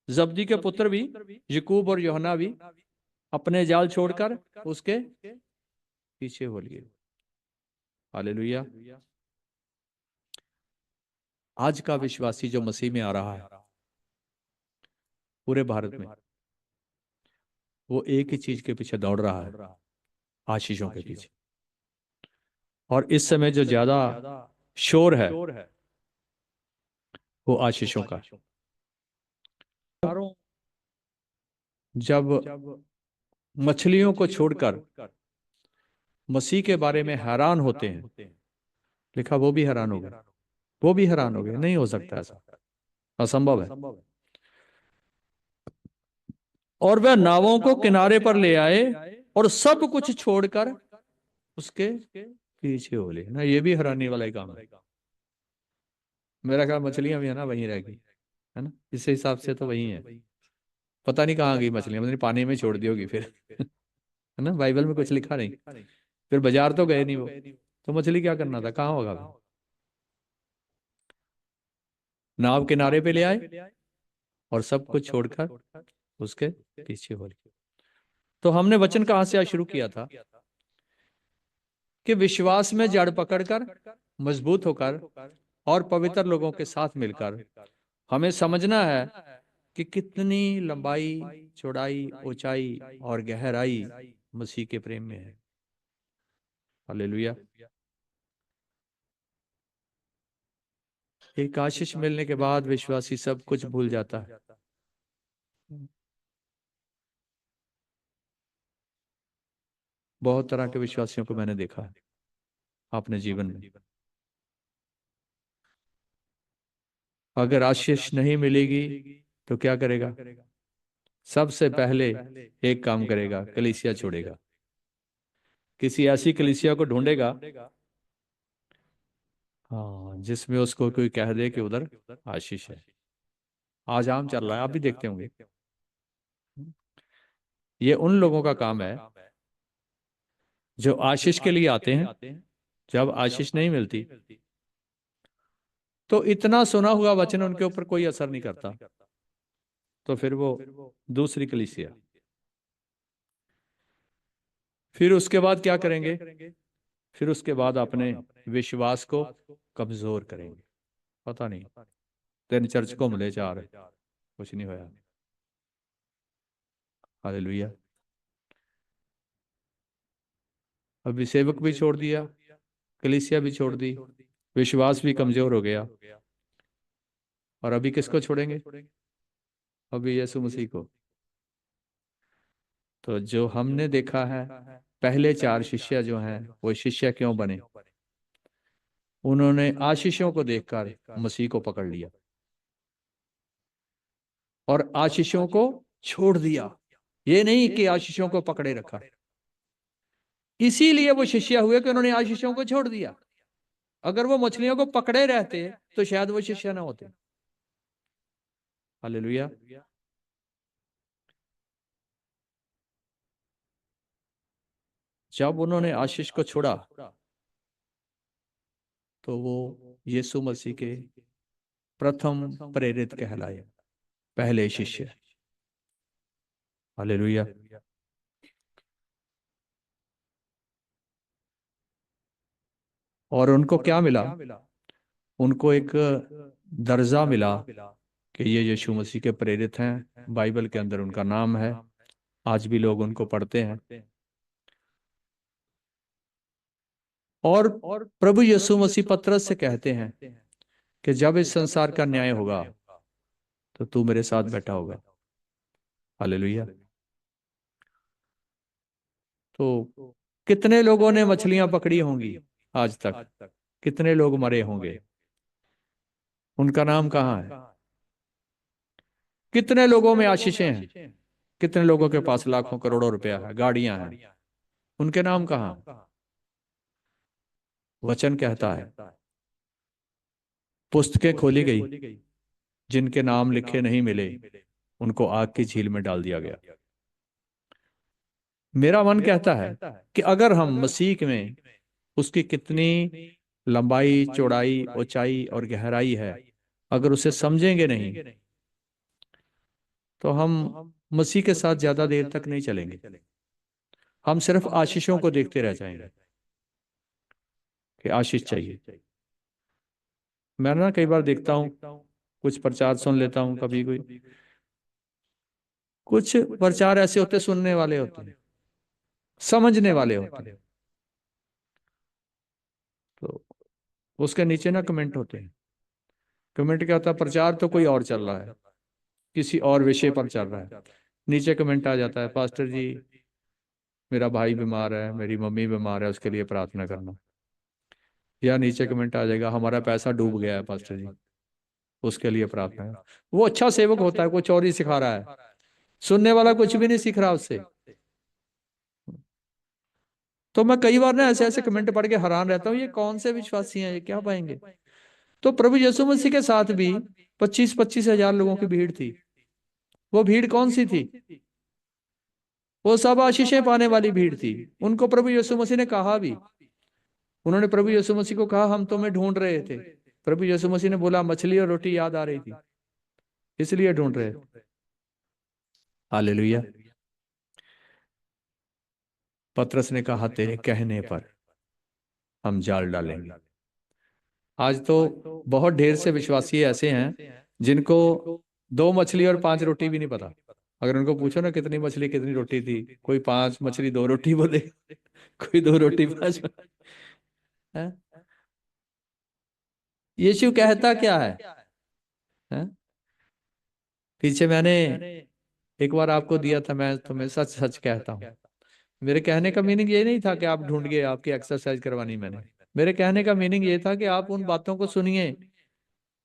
जब्दी के पुत्र भी, याकूब और यूहन्ना भी, अपने जाल छोड़कर उसके पीछे हो लिए। हालेलुया। आज का विश्वासी जो मसीह में आ रहा है पूरे भारत में, वो एक ही चीज के पीछे दौड़ रहा है, आशीषों के पीछे। और इस समय जो ज्यादा शोर है वो आशीषों का। जब मछलियों को छोड़कर मसीह के बारे में हैरान होते हैं, लिखा वो भी हैरान हो गए, वो भी हैरान हो गए। नहीं हो सकता ऐसा, असंभव है। और वह नावों को किनारे पर ले आए और सब कुछ छोड़कर उसके पीछे हो ले ना, ये भी हैरानी वाला ही काम है। मेरा ख्याल मछलियां भी है ना वहीं रह गई, है ना, इस हिसाब से तो वही है। पता नहीं कहाँ गई मछलियां, मतलब पानी में छोड़ दी होगी फिर है ना, बाइबल में कुछ लिखा नहीं। फिर बाजार तो गए नहीं वो, तो मछली क्या करना था, कहाँ होगा फिर। नाव किनारे पे ले आए और सब कुछ छोड़कर उसके पीछे हो लिए। तो हमने वचन कहाँ से आज शुरू किया था कि विश्वास में जड़ पकड़कर मजबूत होकर और पवित्र लोगों के साथ मिलकर हमें समझना है कि कितनी लंबाई, चौड़ाई, ऊंचाई और गहराई मसीह के प्रेम में है। हालेलुया। एक आशीष मिलने के बाद विश्वासी सब कुछ भूल जाता है। बहुत तरह के विश्वासियों को मैंने देखा है अपने जीवन में। अगर आशीष नहीं मिलेगी तो क्या करेगा, सबसे पहले एक काम करेगा, कलीसिया छोड़ेगा। किसी ऐसी कलीसिया को ढूंढेगा, हाँ, जिसमें उसको कोई कह दे कि उधर आशीष है। आज आम चल रहा है, आप भी देखते होंगे। ये उन लोगों का काम है जो आशीष के लिए आते हैं, जब आशीष नहीं मिलती तो इतना सुना हुआ वचन उनके ऊपर कोई असर नहीं करता, तो फिर वो दूसरी कलीसिया। फिर उसके बाद क्या करेंगे, फिर उसके बाद अपने विश्वास को कमजोर करेंगे। पता नहीं, तेन चर्च को मिले चार, कुछ नहीं होया। हालेलुया। अभी सेवक भी छोड़ दिया, कलीसिया भी छोड़ दी, विश्वास भी कमजोर हो गया, और अभी किसको छोड़ेंगे, अभी यीशु मसीह को। तो जो हमने देखा है, पहले चार शिष्य जो हैं वो शिष्य क्यों बने, उन्होंने आशीषों को देखकर मसीह को पकड़ लिया और आशीषों को छोड़ दिया। ये नहीं कि आशीषों को पकड़े रखा, इसीलिए वो शिष्य हुए कि उन्होंने आशीषों को छोड़ दिया। अगर वो मछलियों को पकड़े रहते तो शायद वो शिष्य ना होते। हालेलुया। जब उन्होंने आशीष को छोड़ा तो वो यीशु मसीह के प्रथम प्रेरित कहलाए, पहले शिष्य। हालेलुया। और उनको क्या मिला, उनको एक दर्जा मिला कि ये यीशु मसीह के प्रेरित हैं, बाइबल के अंदर उनका नाम है, आज भी लोग उनको पढ़ते हैं। और प्रभु यीशु मसीह पतरस से कहते हैं कि जब इस संसार का न्याय होगा तो तू मेरे साथ बैठा होगा। हालेलुया। तो कितने लोगों ने मछलियां पकड़ी होंगी आज तक, कितने लोग मरे होंगे, उनका नाम कहाँ है। कितने लोगों में आशीषें हैं, कितने लोगों के पास लाखों करोड़ों रुपया है, गाड़ियां हैं, उनके नाम कहाँ हैं? वचन कहता है पुस्तकें खोली गई, जिनके नाम लिखे नहीं मिले उनको आग की झील में डाल दिया गया। मेरा मन कहता है कि अगर हम मसीह में उसकी कितनी लंबाई, चौड़ाई, ऊंचाई और गहराई है, अगर उसे समझेंगे नहीं तो हम मसीह के साथ ज्यादा देर तक नहीं चलेंगे। हम सिर्फ आशीषों को देखते रह जाएंगे कि आशीष चाहिए। मैं ना कई बार देखता हूँ, कुछ प्रचार सुन लेता हूँ, कभी कोई, कुछ प्रचार ऐसे होते सुनने वाले होते हैं, समझने वाले होते हैं, तो उसके नीचे ना कमेंट होते हैं। कमेंट क्या होता है, प्रचार तो कोई और चल रहा है, किसी और विषय पर चल रहा है। नीचे कमेंट आ जाता है, पास्टर जी मेरा भाई बीमार है, मेरी मम्मी बीमार है, उसके लिए प्रार्थना करना। या नीचे कमेंट आ जाएगा, हमारा पैसा डूब गया है पास्टर जी, उसके लिए प्रार्थना है। वो अच्छा सेवक होता है, कुछ और ही सिखा रहा है, सुनने वाला कुछ भी नहीं सीख रहा उससे। तो मैं कई बार ना ऐसे ऐसे कमेंट पढ़ के हैरान रहता हूँ, ये कौन से विश्वासी हैं, ये क्या पाएंगे। तो प्रभु यीशु मसीह के साथ भी 25-25 हजार लोगों की भीड़ थी। वो भीड़ कौन सी थी? वो सब आशीषें पाने वाली भीड़ थी। उनको प्रभु यीशु मसीह ने कहा भी, उन्होंने प्रभु यीशु मसीह को कहा हम तुम्हें ढूंढ रहे थे। प्रभु यीशु मसीह ने बोला मछली और रोटी याद आ रही थी, इसलिए ढूंढ रहे थे। हालेलुया। पतरस ने कहा तेरे कहने पर हम जाल डालेंगे। आज तो बहुत ढेर से विश्वासी ऐसे हैं जिनको 2 मछली और 5 रोटी भी नहीं पता। अगर उनको पूछो ना कितनी मछली कितनी रोटी थी, कोई 5 मछली 2 रोटी बोले, कोई 2 रोटी 5। हैं? यीशु कहता क्या है? हैं? पीछे मैंने एक बार आपको दिया था, मैं तुम्हें सच सच कहता हूँ। मेरे कहने का मीनिंग ये नहीं था कि आप ढूंढ गए, आपकी एक्सरसाइज करवानी मैंने। मेरे कहने का मीनिंग ये था कि आप उन बातों को सुनिए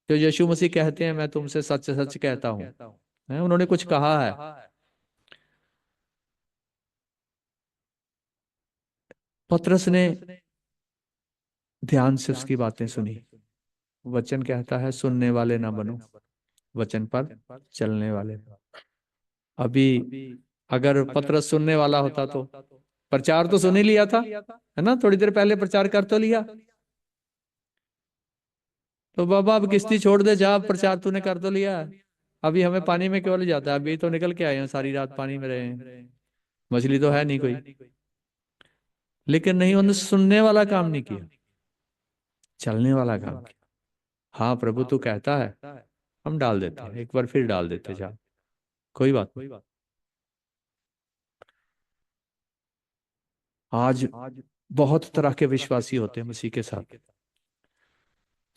जो यीशु मसीह कहते हैं, मैं तुमसे सच सच कहता हूँ। उन्होंने कुछ कहा है। पतरस ने ध्यान से उसकी बातें सुनी। वचन कहता है सुनने वाले ना बनो, वचन पर चलने वाले। अभी अगर पतरस सुनने वाला होता तो प्रचार तो सुन ही लिया था, है ना, थोड़ी देर पहले प्रचार कर तो लिया। तो बाबा अब किश्ती छोड़ दे, जा, प्रचार तूने कर तो लिया, अभी हमें पानी में क्यों ले जाता है? अभी तो निकल के आए हैं, सारी रात पानी में रहे हैं, मछली तो है नहीं कोई। लेकिन नहीं, उन्होंने सुनने वाला काम नहीं किया, चलने वाला काम किया। हाँ प्रभु तू कहता है, हम डाल देते हैं, एक बार फिर डाल देते जा, कोई बात नहीं। आज बहुत तरह के विश्वासी होते हैं मसीह के साथ।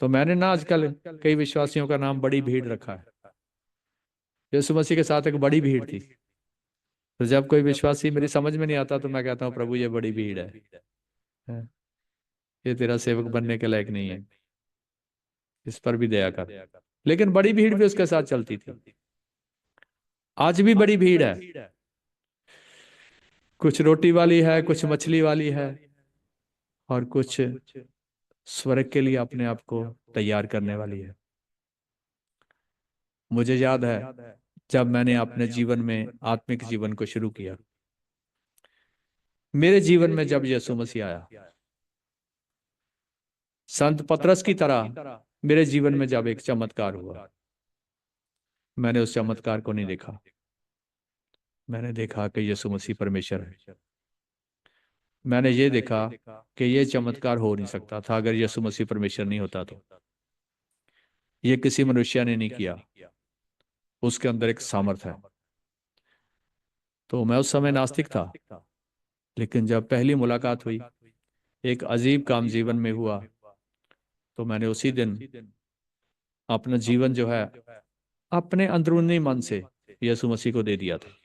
तो मैंने ना आजकल कई विश्वासियों का नाम बड़ी भीड़ रखा है। यीशु मसीह के साथ एक बड़ी भीड़ थी। तो जब कोई विश्वासी मेरी समझ में नहीं आता तो मैं कहता हूँ प्रभु ये बड़ी भीड़ है, ये तेरा सेवक बनने के लायक नहीं है, इस पर भी दया कर। लेकिन बड़ी भीड़ भी उसके साथ चलती थी। आज भी बड़ी भीड़ है, कुछ रोटी वाली है, कुछ मछली वाली है, और कुछ स्वर्ग के लिए अपने आप को तैयार करने वाली है। मुझे याद है जब मैंने अपने जीवन में आत्मिक जीवन को शुरू किया, मेरे जीवन में जब यीशु मसीह आया, संत पतरस की तरह मेरे जीवन में जब एक चमत्कार हुआ, मैंने उस चमत्कार को नहीं देखा। मैंने देखा कि यीशु मसीह परमेश्वर है। मैंने ये देखा कि ये चमत्कार हो नहीं सकता था अगर यीशु मसीह परमेश्वर नहीं होता। तो ये किसी मनुष्य ने नहीं किया, उसके अंदर एक सामर्थ है। तो मैं उस समय नास्तिक था, लेकिन जब पहली मुलाकात हुई, एक अजीब काम जीवन में हुआ, तो मैंने उसी दिन अपना जीवन जो है अपने अंदरूनी मन से यीशु मसीह को दे दिया था।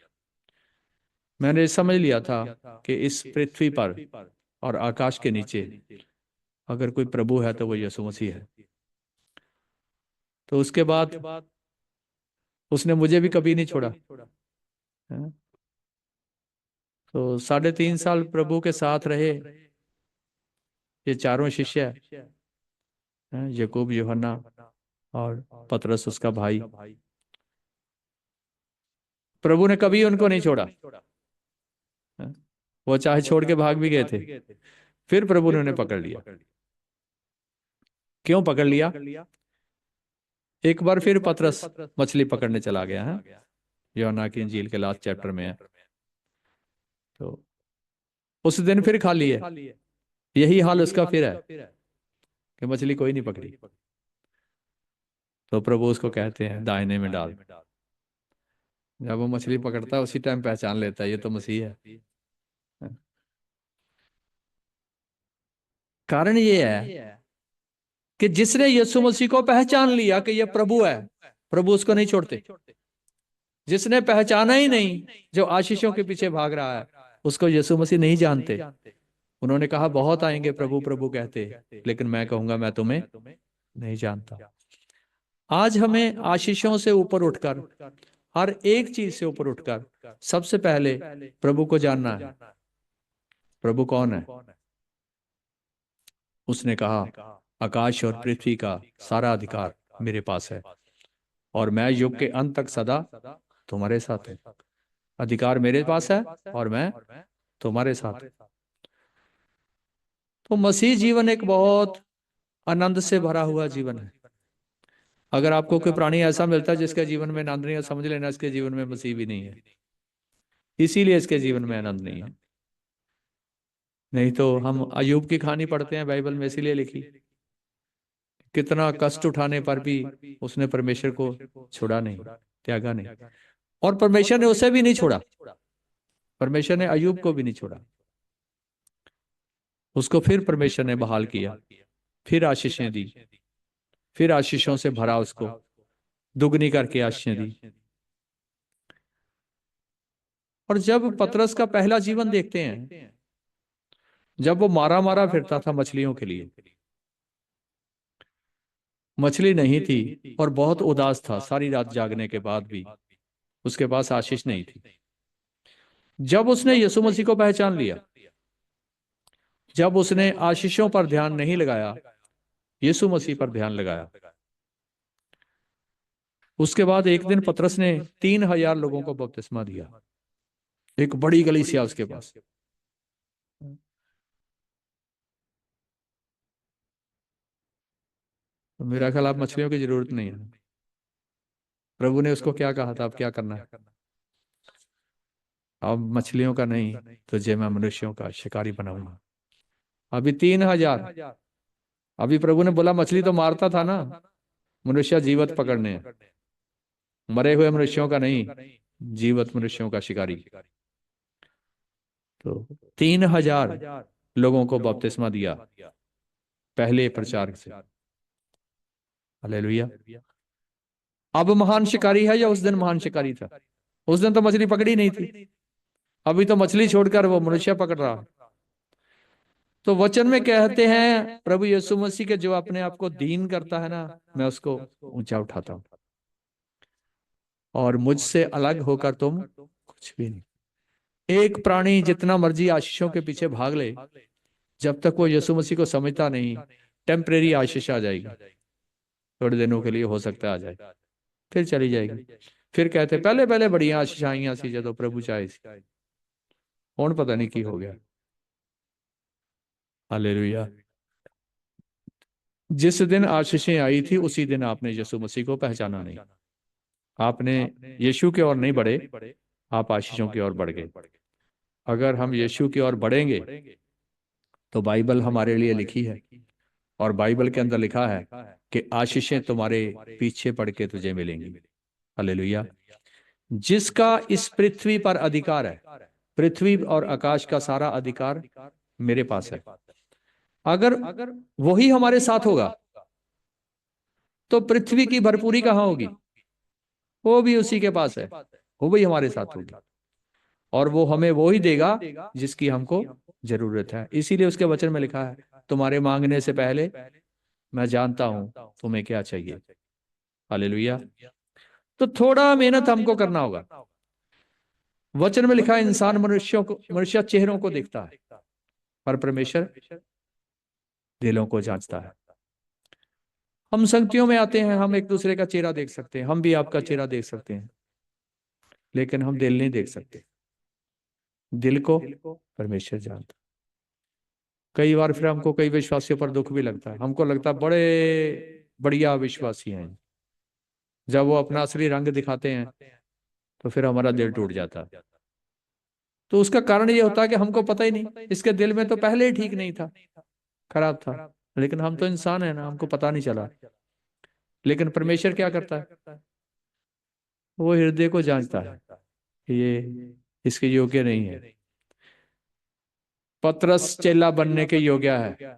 मैंने समझ लिया था कि इस पृथ्वी पर और आकाश के नीचे अगर कोई प्रभु है तो वो यीशु मसीह है। तो उसके बाद उसने मुझे भी कभी नहीं छोड़ा। हैं? तो 3.5 साल प्रभु के साथ रहे ये चारों शिष्य हैं, याकूब, यूहन्ना और पतरस उसका भाई। प्रभु ने कभी उनको नहीं छोड़ा। हैं? वो चाहे छोड़ के भाग भी गए थे, फिर प्रभु ने उन्हें पकड़ लिया। क्यों पकड़ लिया? एक बार फिर पतरस मछली पकड़ने चला गया है, यूहन्ना की इंजील के लास्ट चैप्टर में है। तो उस दिन फिर खाली है, यही हाल उसका फिर है कि मछली कोई नहीं पकड़ी। तो प्रभु उसको कहते हैं दाहिने में डाल। जब वो मछली पकड़ता है उसी टाइम पहचान लेता है ये तो मसीह है। कारण ये है कि जिसने यीशु मसीह को पहचान लिया कि ये प्रभु है, प्रभु उसको नहीं छोड़ते। जिसने पहचाना ही नहीं, जो आशीषों के पीछे भाग रहा है, उसको यीशु मसीह नहीं जानते। उन्होंने कहा बहुत आएंगे प्रभु प्रभु कहते, लेकिन मैं कहूंगा मैं तुम्हें नहीं जानता। आज हमें आशीषों से ऊपर उठकर, हर एक चीज से ऊपर उठकर सबसे पहले प्रभु को जानना है। प्रभु कौन है? उसने कहा, आकाश और पृथ्वी का सारा अधिकार मेरे पास है और मैं युग के अंत तक सदा तुम्हारे साथ हूं। अधिकार मेरे पास है और मैं तुम्हारे साथ हूं। तो मसीह जीवन एक बहुत आनंद से भरा हुआ जीवन है। अगर आपको कोई प्राणी ऐसा मिलता है जिसके जीवन में आनंद नहीं है, समझ लेना इसके जीवन में मसीह भी नहीं है, इसीलिए इसके जीवन में आनंद नहीं है। नहीं तो हम अयूब की कहानी पढ़ते हैं बाइबल में, इसीलिए लिखी, कितना कष्ट उठाने पर भी उसने परमेश्वर को छोड़ा नहीं, त्यागा नहीं, और परमेश्वर ने उसे भी नहीं छोड़ा। परमेश्वर ने अयूब को भी नहीं छोड़ा। उसको फिर परमेश्वर ने बहाल किया, फिर आशीषें दी, फिर आशीषों से भरा, उसको दुगनी करके आशीषें दी। और जब पतरस का पहला जीवन देखते हैं, जब वो मारा मारा फिरता था मछलियों के लिए, मछली नहीं थी और बहुत उदास था सारी रात जागने के बाद भी, उसके पास आशीष नहीं थी। जब उसने यीशु मसीह को पहचान लिया, जब उसने आशीषों पर ध्यान नहीं लगाया, यीशु मसीह पर ध्यान लगाया, उसके बाद एक दिन पतरस ने 3,000 लोगों को बपतिस्मा दिया। एक बड़ी कलीसिया उसके पास। तो मेरा ख्याल आप मछलियों की जरूरत नहीं है। प्रभु ने उसको क्या कहा था, अब क्या करना है? अब मछलियों का नहीं, तुझे मैं मनुष्यों का शिकारी बनाऊंगा। अभी 3,000। अभी प्रभु ने बोला मछली तो मारता था ना, मनुष्य जीवित पकड़ने हैं। मरे हुए मनुष्यों का नहीं, जीवित मनुष्यों का शिकारी। तो 3,000 लोगों को बपतिस्मा दिया पहले प्रचार से। हालेलुया। अब महान शिकारी है या उस दिन महान शिकारी था? उस दिन तो मछली पकड़ी नहीं थी, अभी तो मछली छोड़कर वो मनुष्य पकड़ रहा है। तो वचन में कहते हैं प्रभु यीशु मसीह के जो अपने आप को दीन करता है ना, मैं उसको ऊंचा उठाता हूं, और मुझसे अलग होकर तुम कुछ भी नहीं। एक प्राणी जितना मर्जी आशीषों के पीछे भाग ले, जब तक वो यीशु मसीह को समझता नहीं, टेम्परेरी आशीष आ जाएगी, थोड़े दिनों के लिए हो सकता है आ जाए, फिर चली जाएगी। फिर कहते पहले पहले बढ़िया आशीष आई सी जो प्रभु चाहे सी, कौन पता नहीं की हो गया। हालेलुया। जिस दिन आशीषें आई थी उसी दिन आपने यीशु मसीह को पहचाना नहीं, आपने यीशु की ओर नहीं बढ़े, आप आशीषों की ओर बढ़ गए। अगर हम यीशु की ओर बढ़ेंगे तो बाइबल हमारे लिए लिखी है, और बाइबल के अंदर लिखा है कि आशीषें तुम्हारे पीछे पड़ के तुझे मिलेंगी। हालेलुया। जिसका इस पृथ्वी पर अधिकार है, पृथ्वी और आकाश का सारा अधिकार मेरे पास है। अगर वही हमारे साथ होगा तो पृथ्वी की भरपूरी कहां होगी? वो भी उसी के पास है, वो भी हमारे साथ होगी, और वो हमें वो ही देगा जिसकी हमको जरूरत है। इसीलिए उसके वचन में लिखा है, तुम्हारे मांगने से पहले मैं जानता हूं तुम्हें क्या चाहिए। हालेलुया। तो थोड़ा मेहनत हमको करना होगा। वचन में लिखा है इंसान मनुष्यों को, मनुष्य चेहरों को देखता है, पर परमेश्वर दिलों को जांचता है। हम संगतियों में आते हैं, हम एक दूसरे का चेहरा देख सकते हैं, हम भी आपका चेहरा देख सकते हैं, लेकिन हम दिल नहीं देख सकते। दिल को परमेश्वर जानता। कई बार फिर हमको कई विश्वासियों पर दुख भी लगता है, हमको लगता है बड़े बढ़िया विश्वासी हैं, जब वो अपना असली रंग दिखाते हैं तो फिर हमारा दिल टूट जाता है। तो उसका कारण ये होता है कि हमको पता ही नहीं, इसके दिल में तो पहले ही ठीक नहीं था, खराब था, लेकिन हम तो इंसान है ना, हमको पता नहीं चला। लेकिन परमेश्वर क्या करता है? वो हृदय को जांचता है कि ये इसके योग्य नहीं है। पतरस चेला बनने के योग्य है,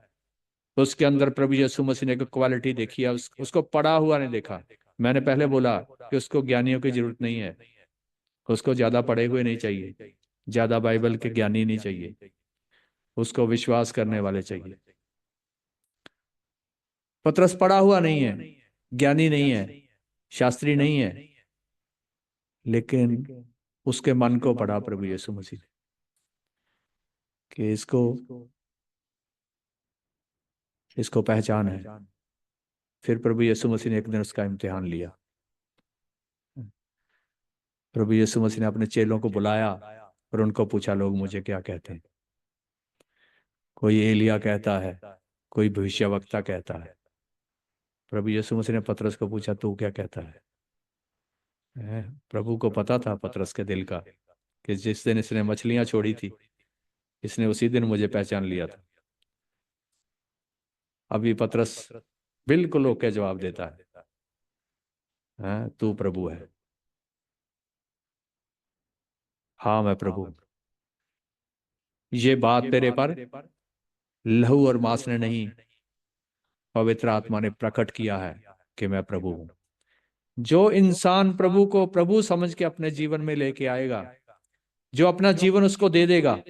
तो उसके अंदर प्रभु यीशु मसीह ने क्वालिटी देखी है, उसको पढ़ा हुआ नहीं देखा। मैंने पहले बोला कि उसको ज्ञानियों की जरूरत नहीं है, उसको ज्यादा पढ़े हुए नहीं चाहिए, ज्यादा बाइबल के ज्ञानी नहीं चाहिए, उसको विश्वास करने वाले चाहिए। पतरस पढ़ा हुआ नहीं है, ज्ञानी नहीं है, शास्त्री नहीं है, लेकिन उसके मन को पढ़ा प्रभु यीशु मसीह ने कि इसको पहचान है। फिर प्रभु यीशु मसीह ने एक दिन उसका इम्तिहान लिया। प्रभु यीशु मसीह ने अपने चेलों को बुलाया और उनको पूछा, लोग मुझे क्या कहते हैं? कोई एलिया कहता है, कोई भविष्यवक्ता कहता है। प्रभु यीशु मसीह ने पतरस को पूछा, तू क्या कहता है? प्रभु को पता था पतरस के दिल का कि जिस दिन इसने मछलियां छोड़ी थी, इसने उसी दिन मुझे पहचान लिया था। अभी पतरस बिल्कुल ओके जवाब देता है, तू प्रभु है। हाँ, मैं प्रभु हूं। ये बात तेरे पर लहू और मांस ने नहीं, पवित्र आत्मा ने प्रकट किया है कि मैं प्रभु हूं। जो इंसान प्रभु को प्रभु समझ के अपने जीवन में लेके आएगा, जो अपना जीवन उसको दे देगा,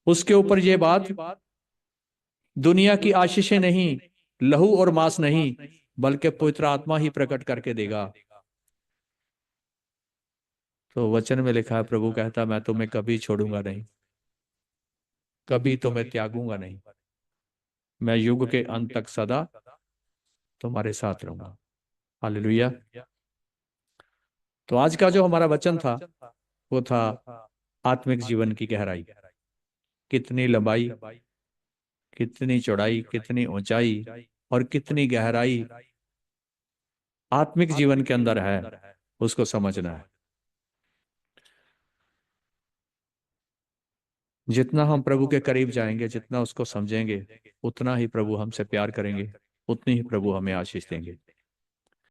उसके ऊपर यह बात दुनिया की आशीषें नहीं, लहू और मांस नहीं, बल्कि पवित्र आत्मा ही प्रकट करके देगा। तो वचन में लिखा है, प्रभु कहता, मैं तुम्हें कभी छोड़ूंगा नहीं, कभी तुम्हें त्यागूंगा नहीं, मैं युग के अंत तक सदा तुम्हारे साथ रहूंगा। हालेलुया। तो आज का जो हमारा वचन था वो था आत्मिक जीवन की गहराई। कितनी लंबाई, कितनी चौड़ाई, कितनी ऊंचाई और कितनी गहराई आत्मिक जीवन के अंदर है, उसको समझना है। जितना हम प्रभु के करीब जाएंगे, जितना उसको समझेंगे, उतना ही प्रभु हमसे प्यार करेंगे, उतनी ही प्रभु हमें आशीष देंगे।